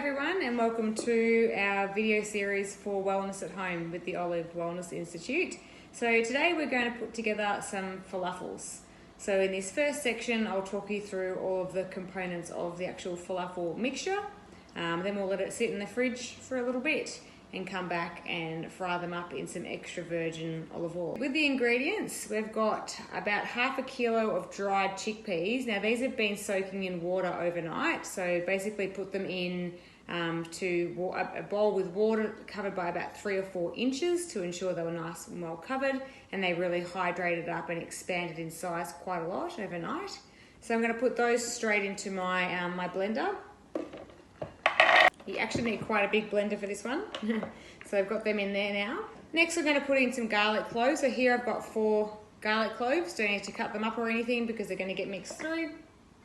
Everyone, and welcome to our video series for Wellness at Home with the Olive Wellness Institute. So today we're going to put together some falafels. So in this first section I'll talk you through all of the components of the actual falafel mixture. Then we'll let it sit in the fridge for a little bit and come back and fry them up in some extra virgin olive oil. With the ingredients, we've got about half a kilo of dried chickpeas. Now these have been soaking in water overnight, so basically put them in to a bowl with water covered by about 3 or 4 inches to ensure they were nice and well covered, and they really hydrated up and expanded in size quite a lot overnight. So I'm going to put those straight into my my blender. You actually need quite a big blender for this one. So I've got them in there now. Next we're going to put in some garlic cloves. So here I've got 4 garlic cloves. Don't need to cut them up or anything because they're going to get mixed through.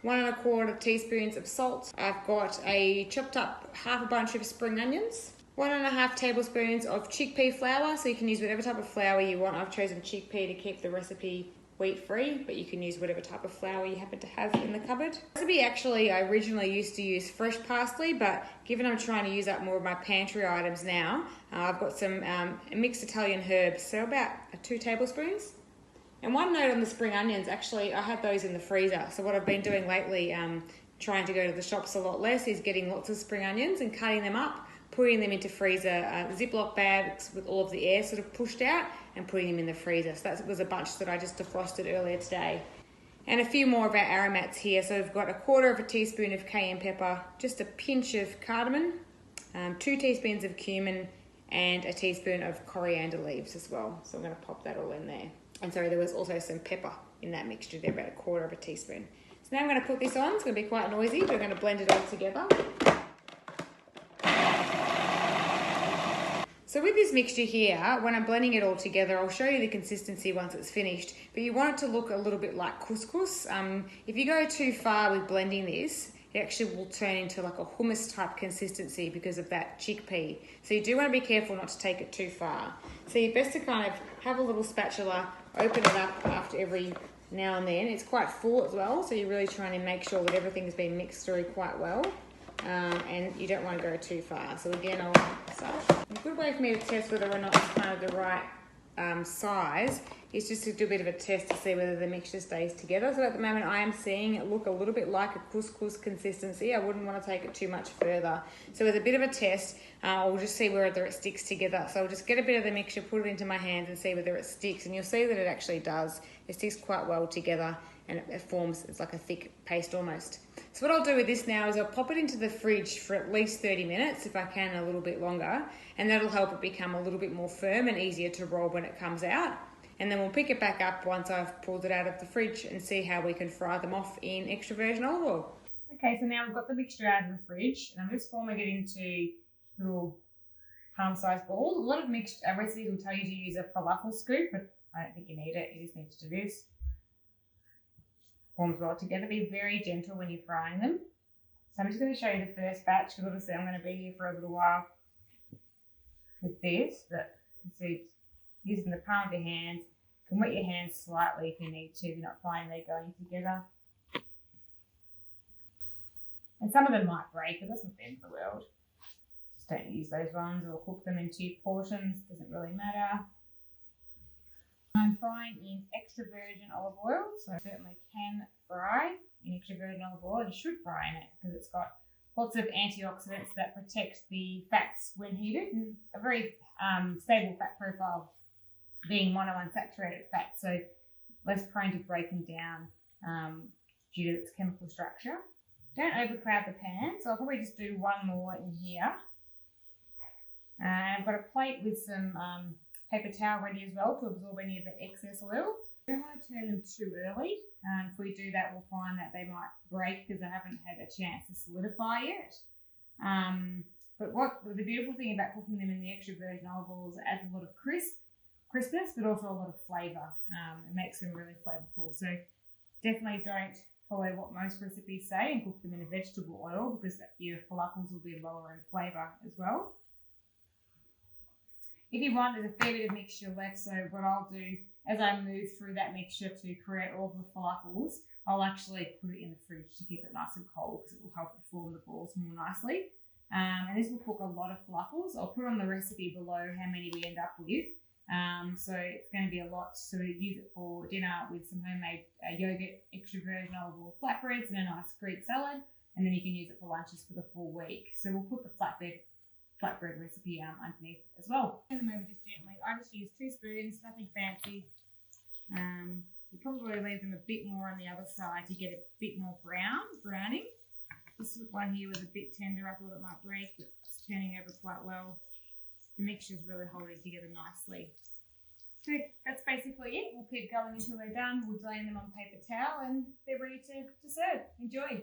1 1/4 teaspoons of salt. I've got a chopped up half a bunch of spring onions. 1 1/2 tablespoons of chickpea flour. So you can use whatever type of flour you want. I've chosen chickpea to keep the recipe wheat free, but you can use whatever type of flour you happen to have in the cupboard. Recipe actually, I originally used to use fresh parsley, but given I'm trying to use up more of my pantry items now, I've got some mixed Italian herbs, so about 2 tablespoons. And one note on the spring onions, actually I had those in the freezer, so what I've been doing lately, trying to go to the shops a lot less, is getting lots of spring onions and cutting them up, putting them into freezer Ziploc bags with all of the air sort of pushed out, and putting them in the freezer. So that was a bunch that I just defrosted earlier today. And a few more of our aromats here. So we've got 1/4 teaspoon of cayenne pepper, just a pinch of cardamom, 2 teaspoons of cumin, and a teaspoon of coriander leaves as well. So I'm going to pop that all in there. And sorry, there was also some pepper in that mixture there, about 1/4 teaspoon. So now I'm going to put this on. It's going to be quite noisy, but we're going to blend it all together. So with this mixture here, when I'm blending it all together, I'll show you the consistency once it's finished, but you want it to look a little bit like couscous. If you go too far with blending this, it actually will turn into like a hummus type consistency because of that chickpea. So you do want to be careful not to take it too far. So you're best to kind of have a little spatula, open it up after every now and then. It's quite full as well, so you're really trying to make sure that everything's been mixed through quite well. And you don't want to go too far. So again, I'll start. A good way for me to test whether or not it's kind of the right size is just to do a bit of a test to see whether the mixture stays together. So at the moment I am seeing it look a little bit like a couscous consistency. I wouldn't want to take it too much further. So with a bit of a test, I'll just see whether it sticks together. So I'll just get a bit of the mixture, put it into my hands and see whether it sticks. And you'll see that it actually does. It sticks quite well together and it forms, it's like a thick paste almost. So what I'll do with this now is I'll pop it into the fridge for at least 30 minutes, if I can a little bit longer, and that'll help it become a little bit more firm and easier to roll when it comes out. And then we'll pick it back up once I've pulled it out of the fridge and see how we can fry them off in extra virgin olive oil. Okay, so now we've got the mixture out of the fridge, and I'm just forming it into little palm-sized balls. A lot of mixed recipes will tell you to use a falafel scoop, but I don't think you need it. You just need to do this. Forms well together. Be very gentle when you're frying them. So I'm just going to show you the first batch because obviously I'm going to be here for a little while with this. But you see, using the palm of your hands, you can wet your hands slightly if you need to. If you're not finding they're going together. And some of them might break, but that's not the end of the world. Just don't use those ones or cook them in 2 portions. Doesn't really matter. I'm frying in extra virgin olive oil, so I certainly can fry in extra virgin olive oil and should fry in it because it's got lots of antioxidants that protect the fats when heated, and a very stable fat profile being monounsaturated fat, so less prone to breaking down due to its chemical structure. Don't overcrowd the pan, so I'll probably just do 1 more in here. I've got a plate with some paper towel ready as well to absorb any of the excess oil. We don't want to turn them too early. If we do that, we'll find that they might break because they haven't had a chance to solidify yet. But the beautiful thing about cooking them in the extra virgin olive oil is it adds a lot of crispness, but also a lot of flavour. It makes them really flavourful. So definitely don't follow what most recipes say and cook them in a vegetable oil because your falafels will be lower in flavour as well. If you want, there's a fair bit of mixture left, so what I'll do as I move through that mixture to create all the falafels, I'll actually put it in the fridge to keep it nice and cold because it will help it form the balls more nicely. And this will cook a lot of falafels. I'll put on the recipe below how many we end up with. So it's going to be a lot. So we use it for dinner with some homemade yogurt, extra virgin olive oil flatbreads and a nice Greek salad. And then you can use it for lunches for the full week. So we'll put the flatbread recipe underneath as well. Turn them over just gently. I just use 2 spoons, nothing fancy. We'll probably leave them a bit more on the other side to get a bit more browning. This one here was a bit tender. I thought it might break, but it's turning over quite well. The mixture's really holding together nicely. So that's basically it. We'll keep going until they're done. We'll drain them on paper towel and they're ready to serve. Enjoy.